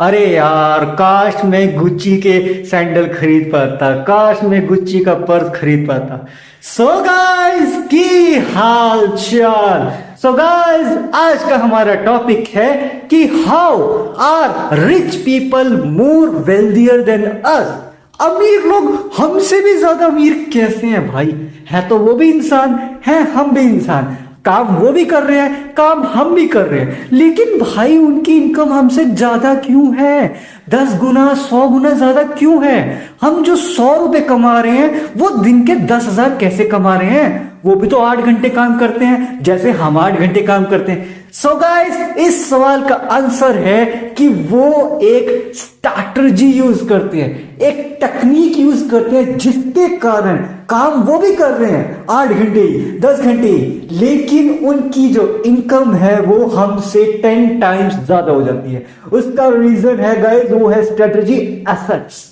अरे यार, काश मैं गुच्ची के सैंडल खरीद पाता, काश मैं गुच्ची का पर्स खरीद पाता। सो गाइस, की हाल चाल। सो गाइस, आज का हमारा टॉपिक है कि how are rich people more wealthier than us. अमीर लोग हमसे भी ज्यादा अमीर कैसे हैं भाई? है तो वो भी इंसान है, हम भी इंसान। काम वो भी कर रहे हैं, काम हम भी कर रहे हैं, लेकिन भाई उनकी इनकम हमसे ज्यादा क्यों है? 10 गुना 100 गुना ज्यादा क्यों है? हम जो 100 रुपए कमा रहे हैं वो दिन के 10,000 कैसे कमा रहे हैं? वो भी तो 8 घंटे काम करते हैं जैसे हम 8 घंटे काम करते हैं। सो गाइस, इस सवाल का आंसर है कि वो एक स्ट्रैटेजी यूज करते हैं, एक टेक्निक यूज करते हैं जिसके कारण काम वो भी कर रहे हैं 8 घंटे 10 घंटे, लेकिन उनकी जो इनकम है वो हमसे 10 टाइम्स ज्यादा हो जाती है। उसका रीजन है गाइस, वो है स्ट्रेटजी एसेट्स।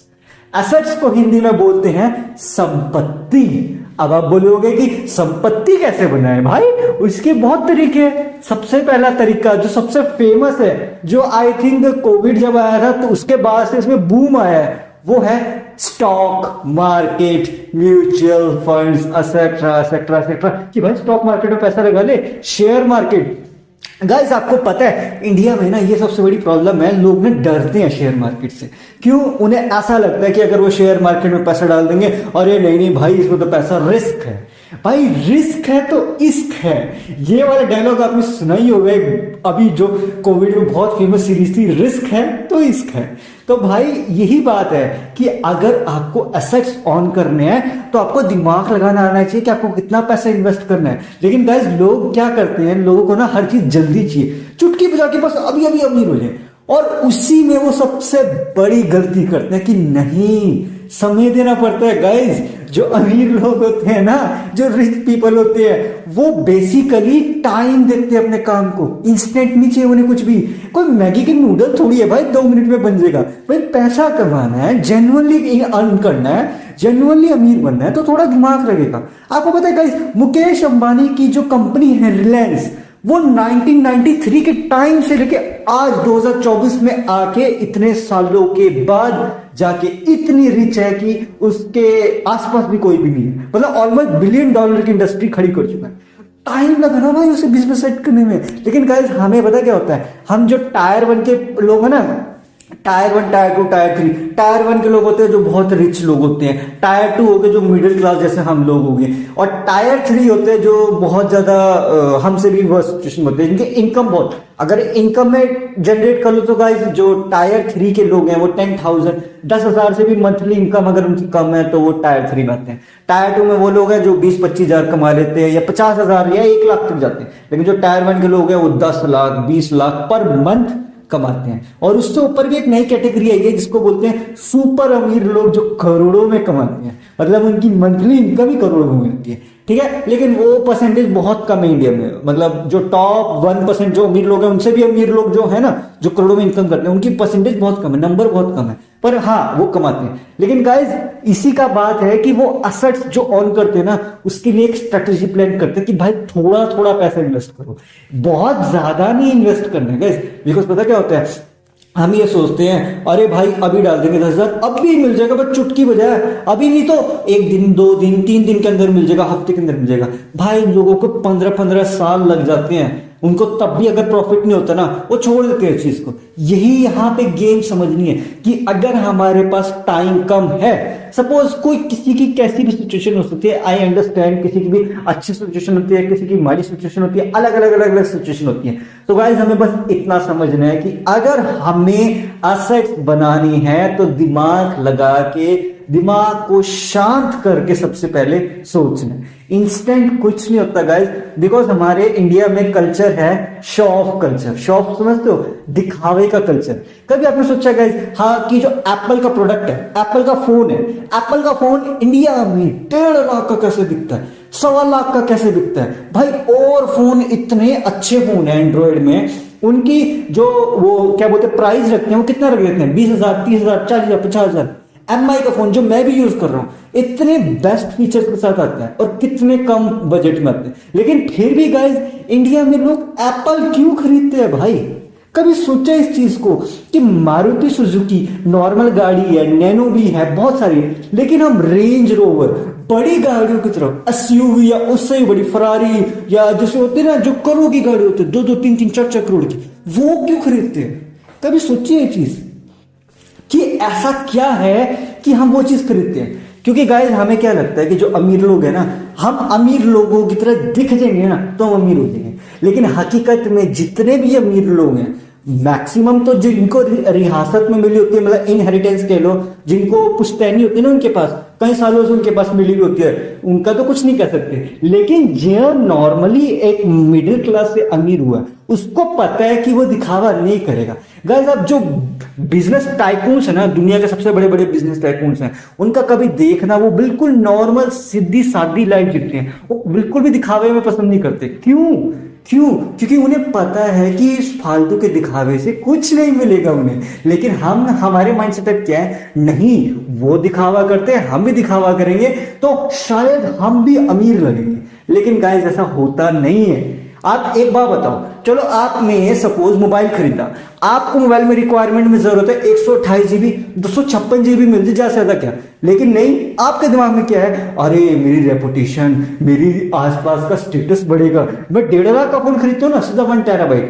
एसेट्स को हिंदी में बोलते हैं संपत्ति। अब आप बोलोगे कि संपत्ति कैसे बनाए भाई? उसके बहुत तरीके हैं। सबसे पहला तरीका जो सबसे फेमस है, जो आई थिंक कोविड जब आया था तो उसके बाद से इसमें बूम आया है, वो है stock market, mutual funds, etcetera etcetera etcetera. कि भाई स्टॉक मार्केट में पैसा लगा ले, शेयर मार्केट। गाइस, आपको पता है इंडिया में ना ये सबसे बड़ी प्रॉब्लम है, लोग ना डरते हैं शेयर मार्केट से। क्यों? उन्हें ऐसा लगता है कि अगर वो शेयर मार्केट में पैसा डाल देंगे, और ये नहीं भाई, इसमें तो पैसा रिस्क है। भाई रिस्क है तो इश्क है, ये वाला डायलॉग आपने सुना ही होगा। अभी जो कोविड में बहुत फेमस सीरीज थी, रिस्क है तो इश्क है। तो भाई यही बात है कि अगर आपको एसेट्स ऑन करने हैं तो आपको दिमाग लगाना आना चाहिए कि आपको कितना पैसा इन्वेस्ट करना है। लेकिन गाइस, लोग क्या करते हैं, लोगों को ना हर चीज जल्दी चाहिए, चुटकी बजा के बस अभी अभी अमीर हो जाए, और उसी में वो सबसे बड़ी गलती करते हैं कि नहीं, समय देना पड़ता है। गाइस, जो अमीर लोग होते हैं ना, जो रिच पीपल होते हैं, वो बेसिकली टाइम देते हैं अपने काम को। इंस्टेंट नहीं चाहिए उन्हें कुछ भी। कोई मैगी की नूडल थोड़ी है भाई 2 मिनट में बन जाएगा। भाई पैसा कमाना है, जेन्युइनली अर्न करना है, जेन्युइनली अमीर बनना है, तो थोड़ा दिमाग लगेगा। आपको पता है गाइस, मुकेश अंबानी की जो कंपनी है रिलायंस, वो 1993 के टाइम से लेके आज 2024 में आके इतने सालों के बाद जाके इतनी रिच है कि उसके आसपास भी कोई भी नहीं है। मतलब ऑलमोस्ट $1 बिलियन की इंडस्ट्री खड़ी कर चुका है। टाइम लगा ना भाई उसे बिजनेस सेट करने में। लेकिन गाइस, हमें पता क्या होता है, हम जो टायर 1 के लोग हैं ना, टायर 1 टायर 2 टायर 3, टायर 1 के लोग होते हैं जो बहुत रिच लोग होते हैं, टायर 2 हो गए जो मिडिल क्लास जैसे हम लोग हो गए, और टायर 3 होते हैं जो बहुत ज्यादा हमसे भी वर्स्ट सिचुएशन होते हैं, जिनकी इनकम बहुत, अगर इनकम में जनरेट कर लो तो गाइस, जो टायर 3 के लोग हैं वो 10,000 से भी मंथली इनकम अगर उनकी कम है तो वो टायर 3 में आते हैं। टायर 2 में वो लोग हैं जो 20-25 हजार कमा लेते हैं, या 50,000 या 1 लाख तक जाते हैं। लेकिन जो टायर 1 के लोग हैं वो 10 लाख 20 लाख पर मंथ कमाते हैं। और उससे ऊपर भी एक नई कैटेगरी आई है जिसको बोलते हैं सुपर अमीर लोग, जो करोड़ों में कमाते हैं। मतलब उनकी मंथली इनकम ही करोड़ों में मिलती है, ठीक है। लेकिन वो परसेंटेज बहुत कम है इंडिया में। मतलब जो टॉप 1% जो अमीर लोग हैं, उनसे भी अमीर लोग जो है ना, जो करोड़ों में इनकम करते हैं, उनकी परसेंटेज बहुत कम है, नंबर बहुत कम है, पर हाँ वो कमाते हैं। लेकिन गाइज, इसी का बात है कि वो एसेट्स जो ऑन करते हैं ना, उसके लिए एक स्ट्रेटेजी प्लान करते हैं कि भाई थोड़ा थोड़ा पैसा इन्वेस्ट करो, बहुत ज्यादा नहीं इन्वेस्ट करना है गाइज। बिकॉज पता क्या होता है, हम ये सोचते हैं अरे भाई अभी डाल देंगे 10,000, अब भी मिल जाएगा, बस चुटकी बजाय, अभी नहीं तो 1 दिन 2 दिन 3 दिन के अंदर मिल जाएगा, हफ्ते के अंदर मिल जाएगा। भाई लोगों को 15-15 साल लग जाते हैं, उनको तब भी अगर प्रॉफिट नहीं होता ना, वो छोड़ देते हैं इस चीज को। यही यहाँ पे गेम समझनी है कि अगर हमारे पास टाइम कम है, सपोज कोई किसी की कैसी भी सिचुएशन हो सकती है, आई अंडरस्टैंड, किसी की भी अच्छी सिचुएशन होती है, किसी की माड़ी सिचुएशन होती है, अलग अलग सिचुएशन होती है। तो गाइस, हमें बस इतना समझना है कि अगर हमें एसेट्स बनानी है तो दिमाग लगा के, दिमाग को शांत करके सबसे पहले सोचना है। इंस्टेंट कुछ नहीं होता गाइस, बिकॉज हमारे इंडिया में कल्चर है show off culture. Show off समझते हो? दिखावे का कल्चर। कभी आपने सोचा गाइस, हाँ, कि जो एप्पल का प्रोडक्ट है, एप्पल का फोन है, एप्पल का फोन इंडिया में 1.5 लाख का कैसे दिखता है, 1.25 लाख का कैसे दिखता है भाई? और फोन इतने अच्छे फोन है एंड्रॉइड में, उनकी जो वो क्या बोलते हैं प्राइस रखते हैं, वो कितना रख देते हैं? 20,000 30,000 40,000 50,000। MI का फोन जो मैं भी यूज कर रहा हूं, इतने बेस्ट फीचर्स के साथ आता है और कितने कम बजट में आते हैं। लेकिन फिर भी गाइस, इंडिया में लोग एप्पल क्यों खरीदते हैं भाई? कभी सोचा इस चीज को कि मारुति सुजुकी नॉर्मल गाड़ी है, नैनो भी है, बहुत सारी है, लेकिन हम रेंज रोवर बड़ी गाड़ियों की तरफ एसयूवी या उससे बड़ी फरारी या जैसे होते ना जो करोड़ की गाड़ी होती है, 2-2, 3-3, 4-4 करोड़ की, वो क्यों खरीदते हैं? कभी सोचिए ये चीज कि ऐसा क्या है कि हम वो चीज खरीदते हैं? क्योंकि गाइस हमें क्या लगता है कि जो अमीर लोग हैं ना, हम अमीर लोगों की तरह दिख जाएंगे ना तो हम अमीर हो जाएंगे, लेकिन हकीकत में जितने भी अमीर लोग हैं मैक्सिमम तो जिनको रियासत में मिली होती है, मतलब इनहेरिटेंस कह लो, जिनको पुश्तैनी होती है ना, उनके पास कई सालों से उनके पास मिली होती है, उनका तो कुछ नहीं कह सकते। लेकिन जो नॉर्मली एक मिडिल क्लास से अमीर हुआ उसको पता है कि वो दिखावा नहीं करेगा। गाइस अब जो बिजनेस टाइकून्स है ना, दुनिया के सबसे बड़े बड़े बिजनेस टाइकून्स हैं, उनका कभी देखना, वो बिल्कुल नॉर्मल सीधी सादी लाइफ जीते हैं, वो बिल्कुल भी दिखावे में पसंद नहीं करते। क्योंकि उन्हें पता है कि इस फालतू के दिखावे से कुछ नहीं मिलेगा उन्हें। लेकिन हम, हमारे माइंडसेट क्या है, नहीं वो दिखावा करते हैं, हम भी दिखावा करेंगे तो शायद हम भी अमीर लगेंगे। लेकिन गाइस ऐसा होता नहीं है। आप एक बात बताओ, चलो आपने सपोज मोबाइल खरीदा, आपको मोबाइल में रिक्वायरमेंट में जरूरत है 128 GB, 256 GB मिल जाए, ज्यादा से ज्यादा क्या। लेकिन नहीं, आपके दिमाग में क्या है, अरे मेरी रेपुटेशन, मेरी आसपास का स्टेटस बढ़ेगा, मैं 1.5 लाख का फोन खरीदता हूँ ना, सीधा 1 TB।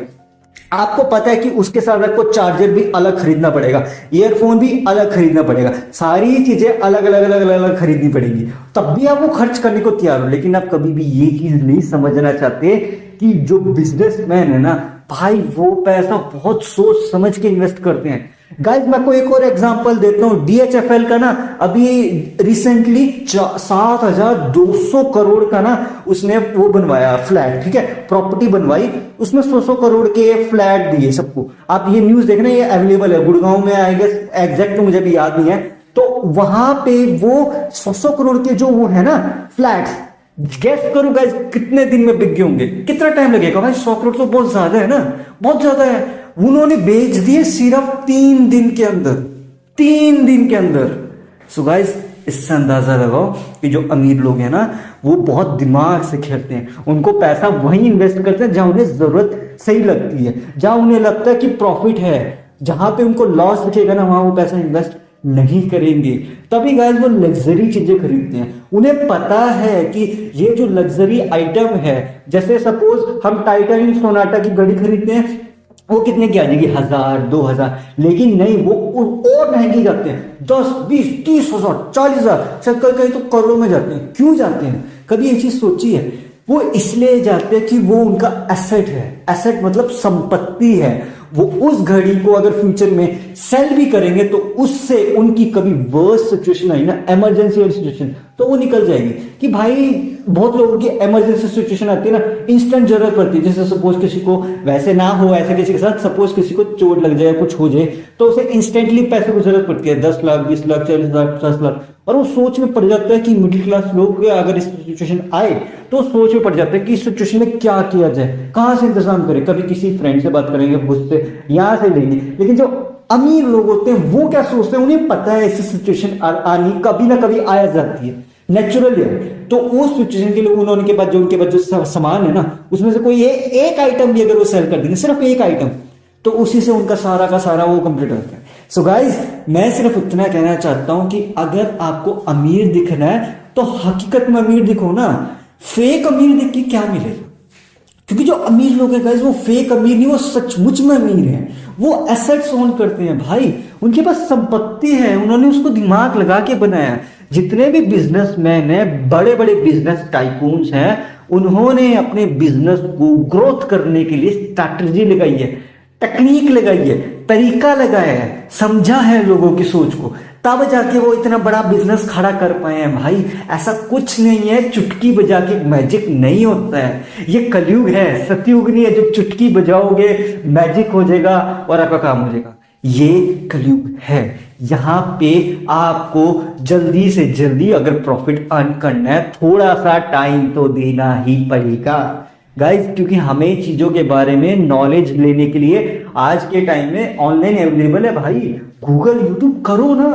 आपको पता है कि उसके साथ आपको चार्जर भी अलग खरीदना पड़ेगा, ईयरफोन भी अलग खरीदना पड़ेगा, सारी चीजें अलग अलग अलग अलग अलग खरीदनी पड़ेंगी, तब भी आप वो खर्च करने को तैयार हो। लेकिन आप कभी भी ये चीज नहीं समझना चाहते कि जो बिजनेसमैन है ना भाई, वो पैसा बहुत सोच समझ के इन्वेस्ट करते हैं। गाइस मैं आपको एक और एग्जांपल देता हूं, DHFL का ना अभी रिसेंटली 7,200 करोड़ का ना उसने वो बनवाया फ्लैट, ठीक है, प्रॉपर्टी बनवाई, उसमें 100 करोड़ के फ्लैट दिए सबको। आप ये न्यूज देखना, ये अवेलेबल है, गुड़गांव में, आई गेस एग्जैक्ट मुझे भी याद नहीं है। तो वहां पे वो 100 करोड़ के जो वो है ना फ्लैट्स, गेस करो गाइस कितने दिन में बिक गए होंगे, कितना टाइम लगेगा भाई? 100 करोड़ तो बहुत ज्यादा है ना, बहुत ज्यादा है। उन्होंने बेच दिए सिर्फ 3 दिन के अंदर, 3 दिन के अंदर। सो गाइस इससे अंदाजा लगाओ कि जो अमीर लोग हैं ना वो बहुत दिमाग से खेलते हैं, उनको पैसा वहीं इन्वेस्ट करते हैं जहां उन्हें जरूरत सही लगती है, जहां उन्हें लगता है कि प्रॉफिट है। जहां पे उनको लॉस दिखेगा ना वहां वो पैसा इन्वेस्ट नहीं करेंगे। तभी गाइस वो लग्जरी चीजें खरीदते हैं। उन्हें पता है कि ये जो लग्जरी आइटम है, जैसे सपोज हम टाइटैनियम सोनाटा की घड़ी खरीदते हैं, वो कितने की आ जाएगी, 1,000 2,000, लेकिन नहीं वो और महंगी जाते हैं, 10 20 30 हजार 40 हजार, शायद कहीं तो करोड़ों में जाते हैं। क्यों जाते हैं? कभी ये चीज सोची है? वो इसलिए जाते हैं कि वो उनका एसेट है। एसेट मतलब संपत्ति है। वो उस घड़ी को अगर फ्यूचर में सेल भी करेंगे तो उससे उनकी कभी वर्स्ट सिचुएशन आई ना, इमरजेंसी वाली सिचुएशन, तो वो निकल जाएगी। कि भाई बहुत लोगों की इमरजेंसी सिचुएशन आती है ना, इंस्टेंट जरूरत पड़ती है, जैसे सपोज किसी को, वैसे ना हो ऐसे किसी के साथ, सपोज किसी को चोट लग जाए, कुछ हो जाए, तो उसे इंस्टेंटली पैसे की जरूरत पड़ती है, 10 लाख 20 लाख 40 लाख 50 लाख, और वो सोच में पड़ जाता है कि मिडिल क्लास लोग अगर इस सिचुएशन आए तो सोच में पड़ जाता है कि इस सिचुएशन में क्या किया जाए, कहां से इंतजाम करें, कभी किसी फ्रेंड से बात करेंगे, मुझसे यहां से लेंगे। लेकिन जो अमीर लोग होते हैं वो क्या सोचते हैं, उन्हें पता है ऐसी सिचुएशन आनी कभी ना कभी आ जाती है, नेचुरली है। तो उस सिचुएशन के लिए उनके पास जो सामान है ना, उसमें से कोई एक आइटम भी अगर वो सेल कर देंगे, सिर्फ एक आइटम, तो उसी से उनका सारा का सारा वो कंप्लीट होता है। सो गाइस मैं सिर्फ इतना कहना चाहता हूं कि अगर आपको अमीर दिखना है तो हकीकत में अमीर दिखो ना, फेक अमीर दिख के क्या मिलेगा? क्योंकि जो अमीर लोग हैं गाइस वो फेक अमीर नहीं, वो सचमुच में अमीर हैं। वो एसेट्स ओन करते हैं भाई, उनके पास संपत्ति है, उन्होंने उसको दिमाग लगा के बनाया। जितने भी बिजनेसमैन हैं, बड़े बड़े बिजनेस टाइकून्स हैं, उन्होंने अपने बिजनेस को ग्रोथ करने के लिए स्ट्रैटेजी लगाई है, टेक्निक लगाई है, तरीका लगाया है, समझा है लोगों की सोच को, तब जाके वो इतना बड़ा बिजनेस खड़ा कर पाए हैं। भाई ऐसा कुछ नहीं है, चुटकी बजा के मैजिक नहीं होता है। ये कलयुग है, सतयुग नहीं है जो चुटकी बजाओगे मैजिक हो जाएगा और आपका काम हो जाएगा। ये कलयुग है, यहाँ पे आपको जल्दी से जल्दी अगर प्रॉफिट अर्न करना है, थोड़ा सा टाइम तो देना ही पड़ेगा गाइज, क्योंकि हमें चीजों के बारे में नॉलेज लेने के लिए आज के टाइम में ऑनलाइन अवेलेबल है भाई। गूगल यूट्यूब करो ना,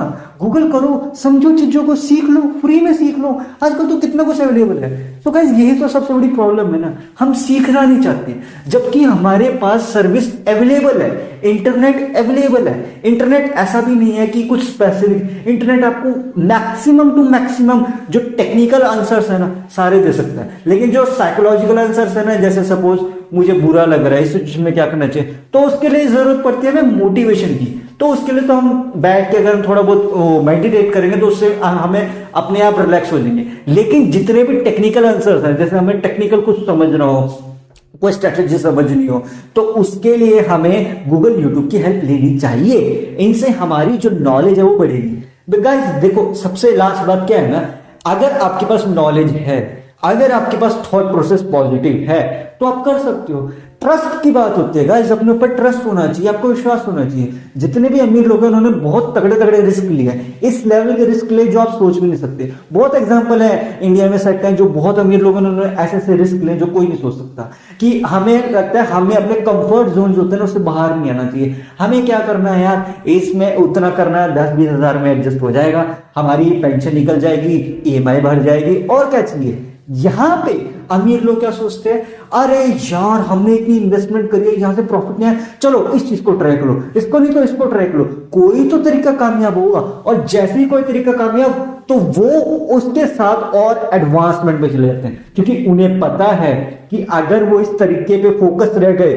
गूगल करो, समझो चीजों को, सीख लो, फ्री में सीख लो। आजकल तो कितना कुछ अवेलेबल है। तो गाइस यही तो सबसे बड़ी प्रॉब्लम है ना, हम सीखना नहीं चाहते, जबकि हमारे पास सर्विस अवेलेबल है, इंटरनेट अवेलेबल है। इंटरनेट ऐसा भी नहीं है कि कुछ स्पेसिफिक, इंटरनेट आपको मैक्सिमम टू मैक्सिमम जो टेक्निकल आंसर्स है ना सारे दे सकता है, लेकिन जो साइकोलॉजिकल आंसर्स है ना, जैसे सपोज मुझे बुरा लग रहा है, इस सिचुएशन में क्या करना चाहिए, तो उसके लिए जरूरत पड़ती है हमें मोटिवेशन की। तो उसके लिए तो हम बैठ के अगर हम थोड़ा बहुत मेडिटेट करेंगे तो उससे हमें अपने आप रिलैक्स हो जाएंगे। लेकिन जितने भी टेक्निकल आंसर्स हैं, जैसे हमें टेक्निकल कुछ समझना हो, कोई स्ट्रेटेजी समझनी हो, तो उसके लिए हमें गूगल यूट्यूब की हेल्प लेनी चाहिए। इनसे हमारी जो नॉलेज है वो बढ़ेगी। गाइस देखो, सबसे लास्ट बात क्या है ना, अगर आपके पास नॉलेज है, अगर आपके पास थॉट प्रोसेस पॉजिटिव है, तो आप कर सकते हो। ट्रस्ट की बात होती है गाइस, अपने ऊपर ट्रस्ट होना चाहिए, आपको विश्वास होना चाहिए। जितने भी अमीर लोग हैं उन्होंने बहुत तगड़े तगड़े रिस्क लिए हैं, इस लेवल के रिस्क लिए जो आप सोच भी नहीं सकते। बहुत एग्जांपल है इंडिया में सेट हैं, जो बहुत अमीर लोग हैं उन्होंने ऐसे ऐसे रिस्क लिए जो कोई नहीं सोच सकता। कि हमें लगता है हमें अपने कंफर्ट जोन जो होते हैं उससे बाहर नहीं आना चाहिए। हमें क्या करना है यार, इसमें उतना करना है, 10-20 हजार में एडजस्ट हो जाएगा, हमारी पेंशन निकल जाएगी, EMI भर जाएगी, और क्या चाहिए। यहां पे अमीर लोग क्या सोचते हैं, अरे यार हमने इतनी इन्वेस्टमेंट करी है, यहां से प्रॉफिट नहीं है, चलो इस चीज को ट्राई करो, इसको नहीं तो इसको ट्राई करो, कोई तो तरीका कामयाब होगा। और जैसे ही कोई तरीका कामयाब, तो वो उसके साथ और एडवांसमेंट में चले जाते हैं, क्योंकि उन्हें पता है कि अगर वो इस तरीके पे फोकस रह गए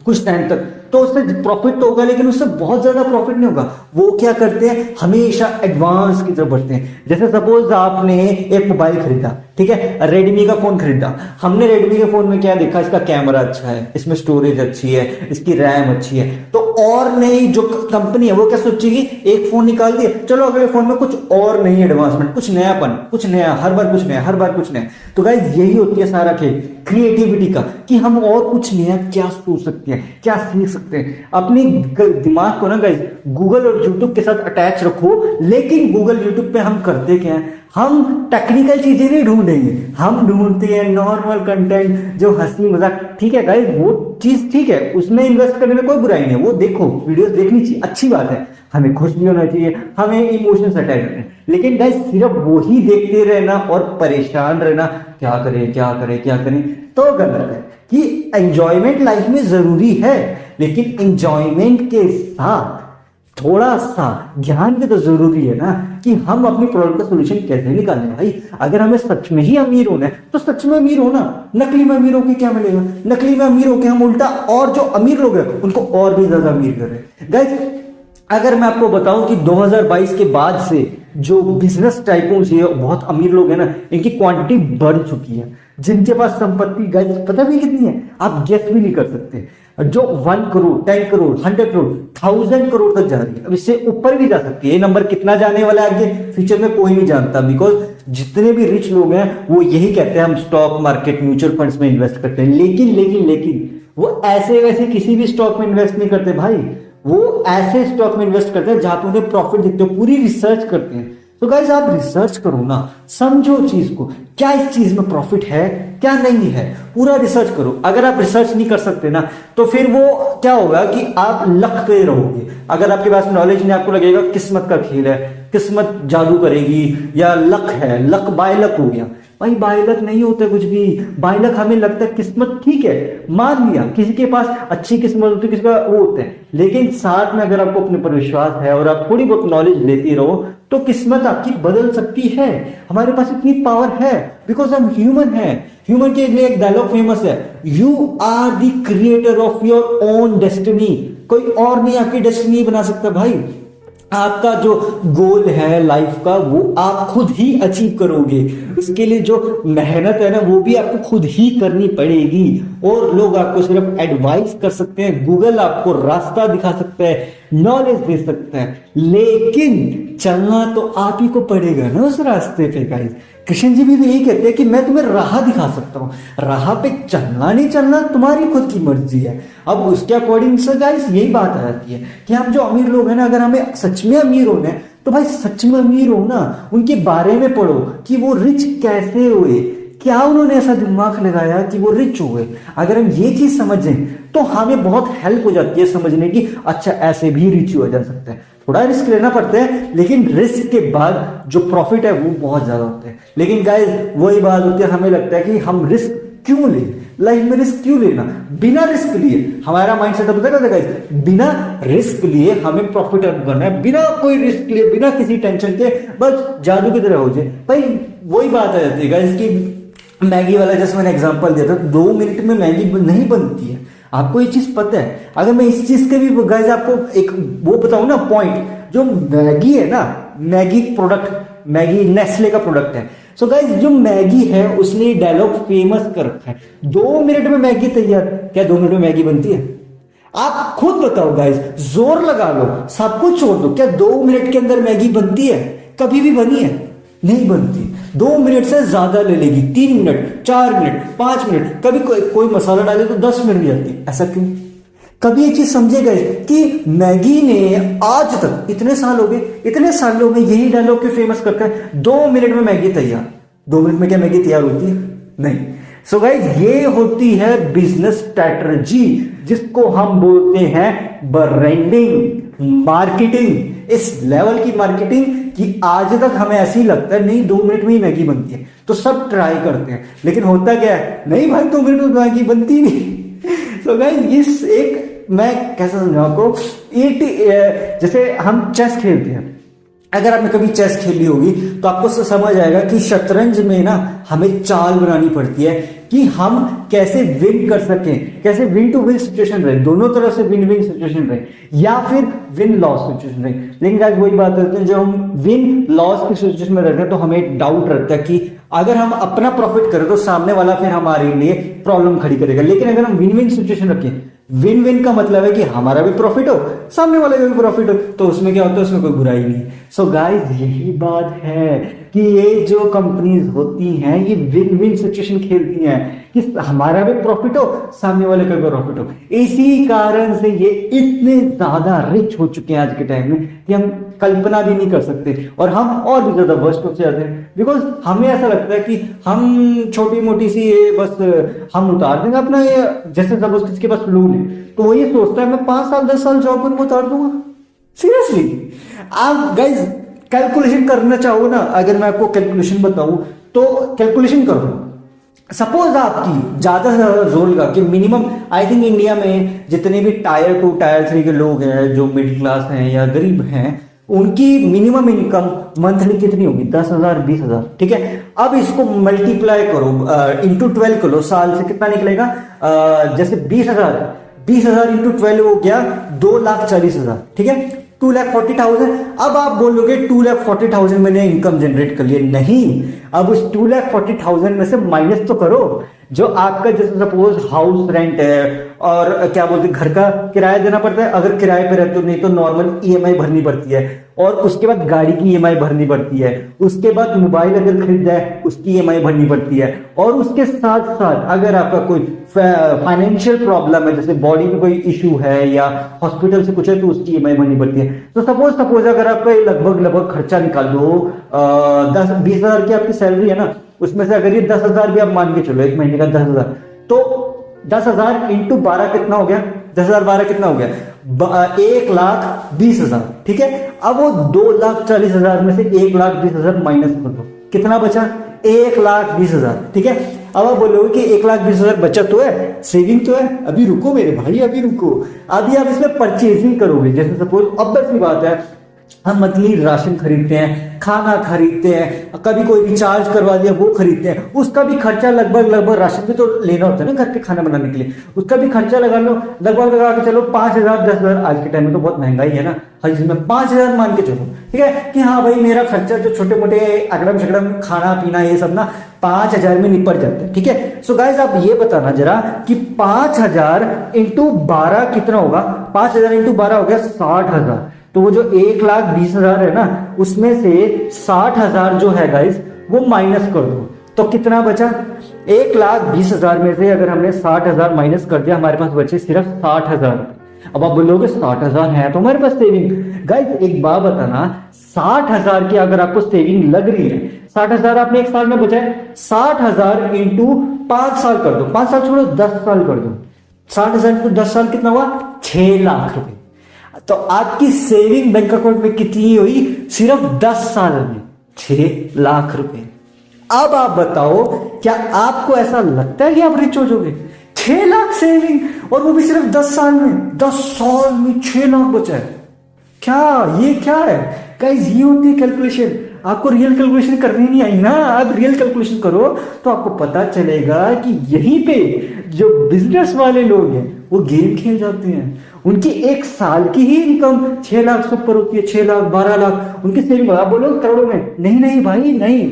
कुछ टाइम तक तो उससे प्रॉफिट तो होगा, लेकिन उससे बहुत ज्यादा प्रॉफिट नहीं होगा। वो क्या करते हैं, हमेशा एडवांस की तरफ बढ़ते हैं। जैसे सपोज आपने एक मोबाइल खरीदा, ठीक है, रेडमी का फोन खरीदा, हमने रेडमी के फोन में क्या देखा, इसका कैमरा अच्छा है, इसमें स्टोरेज अच्छी है, इसकी रैम अच्छी है, तो और नई जो कंपनी है वो क्या सोचेगी, एक फोन निकाल दिया, चलो अगले फोन में कुछ और नई एडवांसमेंट, कुछ नयापन, कुछ नया, हर बार कुछ नया, हर बार कुछ नया। तो गाइस यही होती है सारा खेल क्रिएटिविटी का, कि हम और कुछ नया क्या सोच सकते हैं, क्या सीख सकते हैं। अपनी दिमाग को ना गाइस गूगल और यूट्यूब के साथ अटैच रखो। लेकिन गूगल यूट्यूब पे हम करते क्या है, हम टेक्निकल चीजें नहीं ढूंढेंगे, हम ढूंढते हैं नॉर्मल कंटेंट, जो हंसी मजाक, ठीक है गाइस वो चीज ठीक है, उसमें इन्वेस्ट करने में कोई बुराई नहीं है, वो देखो, वीडियोस देखनी चाहिए, अच्छी बात है, हमें खुश भी होना चाहिए, हमें इमोशंस अटैच करने हैं। लेकिन गाइस सिर्फ वही देखते रहना और परेशान रहना, क्या करें क्या करें क्या करें, तो गलत है। कि एंजॉयमेंट लाइफ में जरूरी है, लेकिन एंजॉयमेंट के साथ थोड़ा सा ज्ञान भी तो जरूरी है ना, कि हम अपनी प्रॉब्लम का सोल्यूशन कैसे निकालें। भाई अगर हमें सच में ही अमीर होना है तो सच में अमीर होना, नकली में अमीर होके क्या मिलेगा, नकली में अमीर होके हम उल्टा और जो अमीर लोग हैं उनको और भी ज्यादा अमीर कर रहे हैं। गाइस अगर मैं आपको बताऊं कि 2022 के बाद से जो बिजनेस टाइकोन्स है, बहुत अमीर लोग हैं ना, इनकी क्वांटिटी बढ़ चुकी है। जिनके पास संपत्ति गाइस पता भी कितनी है, आप गेस भी नहीं कर सकते। जो 1 करोड़, 10 करोड़, 100 करोड़, 1000 करोड़ तक जा रही है, अब इससे ऊपर भी जा सकती है। ये नंबर कितना जाने वाला है आगे फ्यूचर में कोई नहीं जानता, बिकॉज जितने भी रिच लोग हैं वो यही कहते हैं हम स्टॉक मार्केट, म्यूचुअल फंड्स में इन्वेस्ट करते हैं। लेकिन वो ऐसे वैसे किसी भी स्टॉक में इन्वेस्ट नहीं करते भाई, वो ऐसे स्टॉक में इन्वेस्ट करते हैं जहां पे उन्हें प्रॉफिट दिखते हो, पूरी रिसर्च करते हैं। तो गाइस आप रिसर्च करो ना, समझो चीज को, क्या इस चीज में प्रॉफिट है क्या नहीं है, पूरा रिसर्च करो। अगर आप रिसर्च नहीं कर सकते ना, तो फिर वो क्या होगा कि आप लक पे रहोगे। अगर आपके पास नॉलेज नहीं, आपको लगेगा किस्मत का खेल है, किस्मत जादू करेगी, या लक है, लक बाय लक हो गया। भाई बाय लक नहीं होता कुछ भी, बाय लक हमें लगता है किस्मत, ठीक है मान लिया, किसी के पास अच्छी किस्मत होती है, किसी का वो होता है, लेकिन साथ में अगर आपको अपने पर विश्वास है और आप थोड़ी बहुत नॉलेज लेती रहो तो किस्मत आपकी बदल सकती है। हमारे पास इतनी पावर है, बिकॉज हम ह्यूमन है। ह्यूमन के लिए एक डायलॉग फेमस है, you are the creator of your own destiny. कोई और नहीं आपकी डेस्टिनी बना सकता भाई। आपका जो गोल है लाइफ का वो आप खुद ही अचीव करोगे, उसके लिए जो मेहनत है ना वो भी आपको खुद ही करनी पड़ेगी। और लोग आपको सिर्फ एडवाइस कर सकते हैं, गूगल आपको रास्ता दिखा सकता है, नॉलेज दे सकता है, लेकिन चलना तो आप ही को पड़ेगा ना उस रास्ते पे। गाइस कृष्ण जी भी यही कहते हैं कि मैं तुम्हें राह दिखा सकता हूँ, राह पे चलना नहीं चलना तुम्हारी खुद की मर्जी है। अब उसके अकॉर्डिंग से गाइस यही बात आ जाती है कि हम जो अमीर लोग हैं ना, अगर हमें सच में अमीर होना है तो भाई सच में अमीर हो ना, उनके बारे में पढ़ो कि वो रिच कैसे हुए, क्या उन्होंने ऐसा दिमाग लगाया कि वो रिच हो गए? अगर हम ये चीज समझें तो हमें बहुत हेल्प हो जाती है समझने की, अच्छा ऐसे भी रिच हो जा सकता है। थोड़ा रिस्क लेना पड़ता है, लेकिन रिस्क के बाद जो प्रॉफिट है वो बहुत ज्यादा होता है। लेकिन गाइस वही बात होती है, हमें लगता है कि हम रिस्क क्यों ले, लाइफ में रिस्क क्यों लेना, बिना रिस्क लिए हमारा माइंड सेटअप होता है गाइस, बिना रिस्क लिए हमें प्रॉफिट अर्न करना है, बिना कोई रिस्क लिए, बिना किसी टेंशन के, बस जादू की तरह हो जाए। भाई वही बात आ जाती है गाइस कि मैगी वाला जैसे मैंने एग्जांपल दिया था, 2 मिनट में मैगी नहीं बनती है, आपको ये चीज पता है। अगर मैं इस चीज के भी गाइस आपको एक वो बताऊं ना पॉइंट, जो मैगी है ना, मैगी प्रोडक्ट, मैगी नेस्ले का प्रोडक्ट है। सो गाइस जो मैगी है उसने डायलॉग फेमस कर रखा है, 2 मिनट में मैगी तैयार। क्या 2 मिनट में मैगी बनती है? आप खुद बताओ गाइस, जोर लगा लो, सब कुछ छोड़ दो, क्या 2 मिनट के अंदर मैगी बनती है? कभी भी बनी है? नहीं बनती। 2 मिनट से ज्यादा ले लेगी, 3 मिनट, 4 मिनट, 5 मिनट, कभी कोई मसाला डाले तो 10 मिनट भी जाती। ऐसा क्यों? कभी ये चीज समझेगा कि मैगी ने आज तक इतने साल हो गए, इतने सालों में यही डायलॉग क्यों फेमस करता है, 2 मिनट में मैगी तैयार। 2 मिनट में क्या मैगी तैयार होती है? नहीं। सो गाइस ये होती है बिजनेस स्ट्रैटेजी, जिसको हम बोलते हैं ब्रांडिंग, मार्केटिंग। इस लेवल की मार्केटिंग कि आज तक हमें ऐसे ही लगता है नहीं 2 मिनट में ही मैगी बनती है, तो सब ट्राई करते हैं, लेकिन होता क्या है, नहीं भाई 2 मिनट में मैगी बनती नहीं। सो गाइस इस एक मैं कैसे समझाऊं आपको, जैसे हम चेस खेलते हैं, अगर आपने कभी चेस खेली होगी तो आपको समझ आएगा कि शतरंज में ना हमें चाल बनानी पड़ती है कि हम कैसे विन कर सकें, कैसे विन टू विन सिचुएशन रहे, दोनों तरफ से विन विन सिचुएशन रहे या फिर विन लॉस सिचुएशन रहे। लेकिन गाइस वही बात करते हैं, जब हम विन लॉस की सिचुएशन में रहते हैं तो हमें एक डाउट रहता है कि अगर हम अपना प्रॉफिट करें तो सामने वाला फिर हमारे लिए प्रॉब्लम खड़ी करेगा। लेकिन अगर हम विन विन सिचुएशन रखें, विन विन का मतलब है कि हमारा भी प्रॉफिट हो, सामने वाले का भी प्रॉफिट हो, तो उसमें क्या होता है, उसमें कोई बुराई नहीं। सो गाइस यही बात है कि ये जो कंपनीज होती हैं ये विन विन सिचुएशन खेलती हैं कि हमारा भी प्रॉफिट हो, सामने वाले का भी प्रॉफिट हो। इसी कारण से ये इतने ज्यादा रिच हो चुके हैं आज के टाइम में कि हम कल्पना भी नहीं कर सकते, और हम और भी ज्यादा वर्स्ट होते जाते हैं। बिकॉज हमें ऐसा लगता है कि हम छोटी मोटी सी ये बस हम उतार देंगे अपना, ये जैसे सपोज किसके पास लोन है तो वो ये सोचता है मैं 5 साल 10 साल जॉब पर उतार दूंगा। सीरियसली आप गाइज कैलकुलेशन करना चाहो ना, अगर मैं आपको कैलकुलेशन बताऊं तो कैलकुलेशन करो, सपोज आपकी ज्यादा से ज्यादा जोर लगा कि मिनिमम आई थिंक इंडिया में जितने भी टायर 2 टायर 3 के लोग हैं जो मिडिल क्लास हैं या गरीब हैं, उनकी मिनिमम इनकम मंथली कितनी होगी? 10,000 20,000। ठीक है, अब इसको मल्टीप्लाई करो, इंटू 12 करो, साल से कितना निकलेगा? जैसे 20,000 इंटू 12 हो गया 2,40,000। ठीक है, 2,40,000। अब आप बोलोगे 2,40,000 मैंने इनकम जनरेट कर लिया, नहीं, अब उस 2,40,000 में से माइनस तो करो जो आपका, जैसे सपोज हाउस रेंट है और क्या बोलते हैं घर का किराया देना पड़ता है, अगर किराए पे रहते हो, नहीं तो नॉर्मल ईएमआई भरनी पड़ती है, और उसके बाद गाड़ी की ईएमआई भरनी पड़ती है, उसके बाद मोबाइल अगर खरीदा है उसकी ईएमआई भरनी पड़ती है, और उसके साथ साथ अगर आपका कोई फाइनेंशियल प्रॉब्लम है, जैसे बॉडी में कोई इश्यू है या हॉस्पिटल से कुछ है, तो उसकी ईएमआई भरनी पड़ती है। तो सपोज अगर आपका लगभग खर्चा निकाल दो, 10-20,000 की आपकी सैलरी है ना, उसमें से अगर ये 10,000 भी आप मान के चलो, एक महीने का 10,000, तो 10,000 इंटू 12 कितना हो गया? 10,000 12 कितना हो गया? 1,20,000। ठीक है, अब वो 2,40,000 में से 1,20,000 माइनस कर दो, कितना बचा? 1,20,000। ठीक है, अब आप बोलोगे कि 1,20,000 बचत तो है, सेविंग तो है, अभी रुको मेरे भाई, अभी रुको, अभी आप इसमें परचेजिंग करोगे। जैसे सपोज ऑब्वियस सी बात है, हम मंथली राशन खरीदते हैं, खाना खरीदते हैं, कभी कोई रिचार्ज करवा दिया वो खरीदते हैं, उसका भी खर्चा लगभग राशन भी तो लेना होता है ना घर पे खाना बनाने के लिए, उसका भी खर्चा लगा लो, लगभग लगा के चलो 5,000 10,000। आज के टाइम में तो बहुत महंगाई है ना, हर चीज में 5,000 मान के चलो। ठीक है कि हाँ भाई मेरा खर्चा जो छोटे मोटे अगड़म शगड़म खाना पीना ये सब ना 5,000 में निपट जाते हैं। ठीक है, सो गाइस आप ये बताना जरा कि 5,000 इंटू 12 कितना होगा? 5,000 इंटू 12 हो गया 60,000। तो वो जो 1,20,000 है ना, उसमें से 60,000 जो है गाइस वो माइनस कर दो, तो कितना बचा? 1,20,000 में से अगर हमने 60,000 माइनस कर दिया, हमारे पास बचे सिर्फ 60,000। अब आप बोलोगे 60,000 है तो हमारे पास सेविंग। गाइस एक बात बताना, 60,000 की अगर आपको सेविंग लग रही है, 60,000 आपने एक साल में बचाए, 60,000 इंटू 5 साल कर दो, 5 साल छोड़ो 10 साल कर दो, 60,000 इंटू 10 साल कितना हुआ? 6 लाख रुपए। तो आपकी सेविंग बैंक अकाउंट में कितनी हुई? सिर्फ 10 साल में 6 लाख रुपए। अब आप बताओ, क्या आपको ऐसा लगता है कि आप रिच हो जाओगे? 6 लाख सेविंग, और वो भी सिर्फ 10 साल में। 10 साल में 6 लाख बचा है। क्या ये क्या है गाइस? ये होती है कैलकुलेशन। आपको रियल कैलकुलेशन करनी नहीं आई ना, आप रियल कैलकुलेशन करो तो आपको पता चलेगा कि यहीं पे जो बिजनेस वाले लोग हैं वो गेम खेल जाते हैं। उनकी एक साल की ही इनकम 6 लाख से ऊपर होती है, 6 लाख 12 लाख उनकी सेविंग। आप बोलो करोड़ों में? नहीं नहीं भाई नहीं।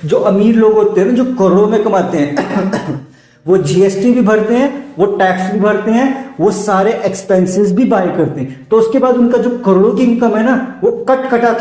जो अमीर लोग होते हैं ना, जो करोड़ों में कमाते हैं वो जीएसटी भी भरते हैं, वो टैक्स भी भरते हैं, वो सारे एक्सपेंसेस भी बाय करते हैं। तो उसके बाद उनका जो करोड़ों की इनकम है ना, वो कट कटा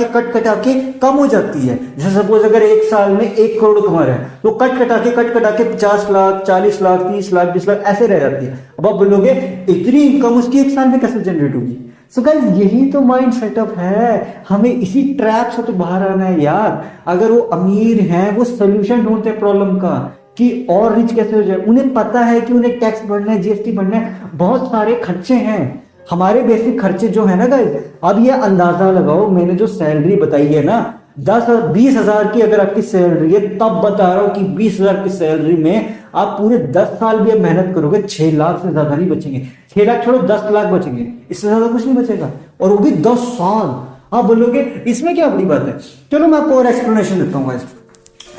के कम हो जाती है। जैसे सपोज अगर एक साल में 1 करोड़ कमा रहे हैं तो कट कटा के 50 लाख 40 लाख 30 लाख 20 लाख ऐसे रह जाती है। अब आप बोलोगे इतनी इनकम उसकी एक साल में कैसे जनरेट होगी? सो गाइस यही तो माइंड सेटअप है। हमें इसी ट्रैप से तो बाहर आना है यार। अगर वो अमीर हैं, वो सोल्यूशन ढूंढते हैं प्रॉब्लम का कि और रिच कैसे हो जाए। उन्हें पता है कि उन्हें टैक्स भरना है, जीएसटी भरना है, बहुत सारे खर्चे हैं। हमारे बेसिक खर्चे जो है ना गाइस, अब ये अंदाजा लगाओ, मैंने जो सैलरी बताई है ना 20,000 की अगर आपकी सैलरी है, तब बता रहा हूं कि 20,000 की सैलरी में आप पूरे 10 साल भी मेहनत करोगे 6 लाख से ज्यादा नहीं बचेंगे। 6 लाख छोड़ो 10 लाख बचेंगे, इससे ज्यादा कुछ नहीं बचेगा, और वो भी 10 साल। आप बोलोगे इसमें क्या बड़ी बात है? चलो मैं आपको और एक्सप्लेनेशन देता हूँ।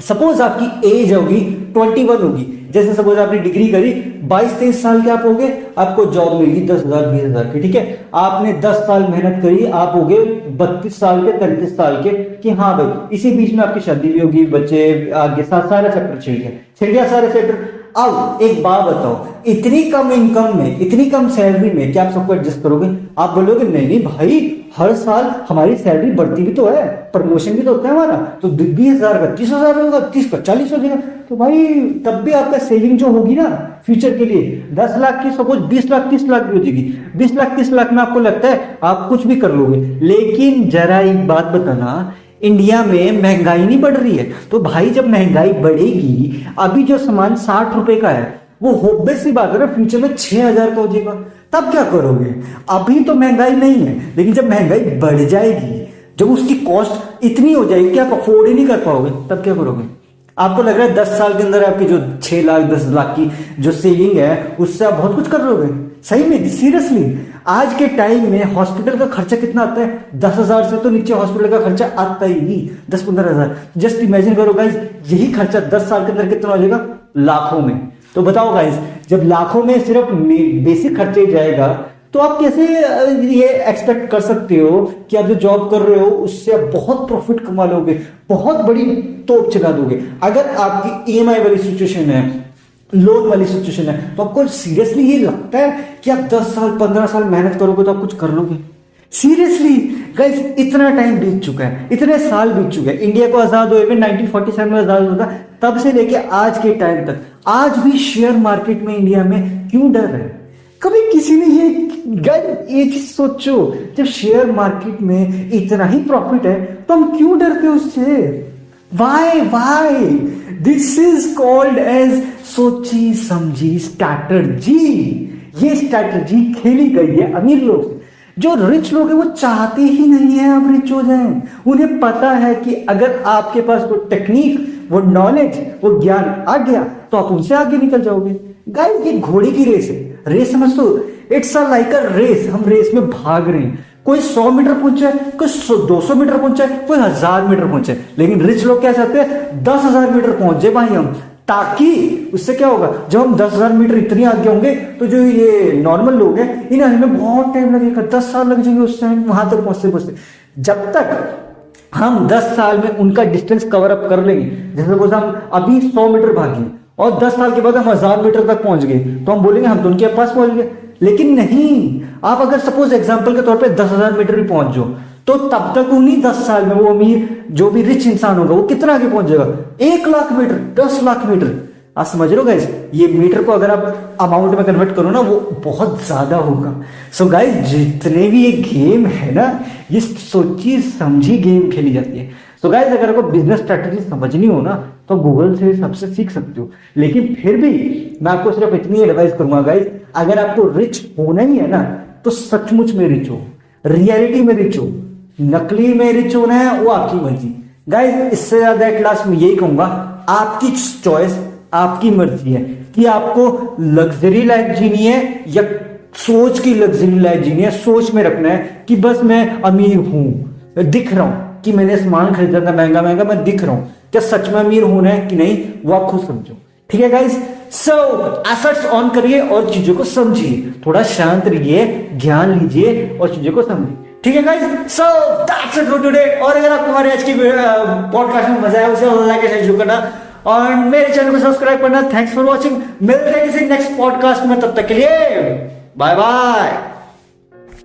सपोज आपकी एज होगी 21 होगी, जैसे सपोज आपने डिग्री करी 22-23 साल के आप हो गए, आपको जॉब मिलेगी 10,000 20,000 की, ठीक है। आपने 10 साल मेहनत करी, आप हो गए 32 साल के 33 साल के कि हाँ भाई इसी बीच में आपकी शादी भी होगी, बच्चे आगे सारा चैप्टर छिड़ गया सारे चैप्टर। अब एक बात बताओ, इतनी कम इनकम में, इतनी कम सैलरी में क्या आप सबको एडजस्ट करोगे? आप बोलोगे नहीं नहीं भाई, हर साल हमारी सैलरी बढ़ती भी तो है, प्रमोशन भी तो होता है हमारा, तो 20,000 का 30,000 होगा, 30 का 40 हो जाएगा। तो भाई तब भी आपका सेविंग जो होगी ना फ्यूचर के लिए 10 लाख की, सपोज 20 लाख 30 लाख भी हो जाएगी। 20 लाख 30 लाख में आपको लगता है आप कुछ भी कर लोगे। लेकिन जरा एक बात बताना, इंडिया में महंगाई नहीं बढ़ रही है। तो भाई जब महंगाई बढ़ेगी, अभी जो सामान 60 रुपए का है वो ऑब्वियस सी बात है ना फ्यूचर में 6,000 का हो जाएगा, तब क्या करोगे? अभी तो महंगाई नहीं है, लेकिन जब महंगाई बढ़ जाएगी, जब उसकी कॉस्ट इतनी हो जाएगी कि आप अफोर्ड ही नहीं कर पाओगे, तब क्या करोगे? आपको लग रहा है 10 साल के अंदर आपकी जो 6 लाख 10 लाख की जो सेविंग है उससे आप बहुत कुछ कर लोगे? सही में सीरियसली? आज के टाइम में हॉस्पिटल का खर्चा कितना आता है? 10,000 से तो नीचे हॉस्पिटल का खर्चा आता ही नहीं, 10-15,000। जस्ट इमेजिन करो गाइस, यही खर्चा 10 साल के अंदर कितना हो जाएगा? लाखों में। तो बताओ गाइस, जब लाखों में सिर्फ बेसिक खर्चे जाएगा तो आप कैसे ये एक्सपेक्ट कर सकते हो कि आप जो जॉब कर रहे हो उससे आप बहुत प्रॉफिट कमा लोगे, बहुत बड़ी तोप चला दोगे? अगर आपकी ईएमआई वाली सिचुएशन है, लोन वाली सिचुएशन है, तो आपको सीरियसली ये लगता है कि आप 10 साल 15 साल मेहनत करोगे तो आप कुछ कर लोगे? सीरियसली गाइस, इतना टाइम बीत चुका है, इतने साल बीत चुके हैं। इंडिया को आजाद हुए 1947 में आजाद हुआ था, तब से लेके आज के टाइम तक आज भी शेयर मार्केट में इंडिया में क्यों डर है? कभी किसी ने ये चीज सोचो, जब शेयर मार्केट में इतना ही प्रॉफिट है तो हम क्यों डरते उससे? Why this is called as सोची समझी स्ट्रैटेजी। ये स्ट्रैटेजी खेली गई है अमीर लोग से। जो रिच लोग हैं वो चाहते ही नहीं है आप रिच हो जाएं। उन्हें पता है कि अगर आपके पास वो टेक्निक, वो नॉलेज, वो ज्ञान आ गया तो आप उनसे आगे निकल जाओगे। गाइस ये घोड़े की रेस है, रेस समझ लो, it's a like a race. हम रेस में भाग रहे हैं, कोई 100 मीटर पहुंचा है, कोई 200 मीटर पहुंचा है, कोई 1000 मीटर पहुंचा है। लेकिन रिच लोग क्या चाहते हैं? 10,000 मीटर पहुंच जाए भाई हम, ताकि उससे क्या होगा, जब हम 10,000 मीटर इतनी आगे होंगे तो जो ये नॉर्मल लोग हैं इन्हें आने में बहुत टाइम लगेगा, 10 साल लग जाएंगे उस टाइम वहां तक पहुंचते। जब तक हम 10 साल में उनका डिस्टेंस कवर अप कर लेंगे, जैसे बोलते हम अभी 100 मीटर भागे और 10 साल के बाद हम 1000 मीटर तक पहुंच गए, तो हम बोलेंगे हम तो उनके पास पहुंच गए। लेकिन नहीं, आप अगर सपोज एग्जांपल के तौर पे 10,000 मीटर भी पहुंच जाओ तो तब तक उन्हीं 10 साल में वो अमीर जो भी रिच इंसान होगा वो कितना आगे पहुंच जाएगा? 1 लाख मीटर, 10 लाख मीटर। आप समझ रहे हो गाइस, ये मीटर को अगर आप अमाउंट में कन्वर्ट करो ना वो बहुत ज्यादा होगा। सो गाइस जितने भी ये गेम है ना ये सोची समझी गेम खेली जाती है। सो गाइस अगर आपको बिजनेस स्ट्रेटेजी समझनी हो ना तो गूगल से सबसे सीख सकते हो, लेकिन फिर भी मैं आपको सिर्फ इतनी एडवाइस करूंगा गाइस, अगर आपको रिच होना ही है ना तो सचमुच में रिच हो, रियलिटी में रिच हो, नकली में रिच होना है वो आपकी मर्जी। गाइस इससे ज्यादा एट लास्ट में यही कहूंगा, आपकी चॉइस, आपकी मर्जी है कि आपको लग्जरी लाइफ जीनी है या सोच की लग्जरी लाइफ जीनी है। सोच में रखना है कि बस मैं अमीर हूं, दिख रहा हूं कि मैंने सामान खरीदा था महंगा महंगा, मैं दिख रहा हूं, क्या सच में अमीर होना है कि नहीं वो आप खुद समझो। ठीक है गाइस, सो एफर्ट्स ऑन करिए और चीजों को समझिए, थोड़ा शांत रहिए, ज्ञान लीजिए और चीजों को समझिए। ठीक है guys, so that's it for today. और अगर आपको हमारे आज की पॉडकास्ट में मजा आया उसे लाइक एंड शेयर करना और मेरे चैनल को सब्सक्राइब करना। थैंक्स फॉर वॉचिंग, मिलते हैं किसी नेक्स्ट पॉडकास्ट में, तब तक के लिए बाय बाय।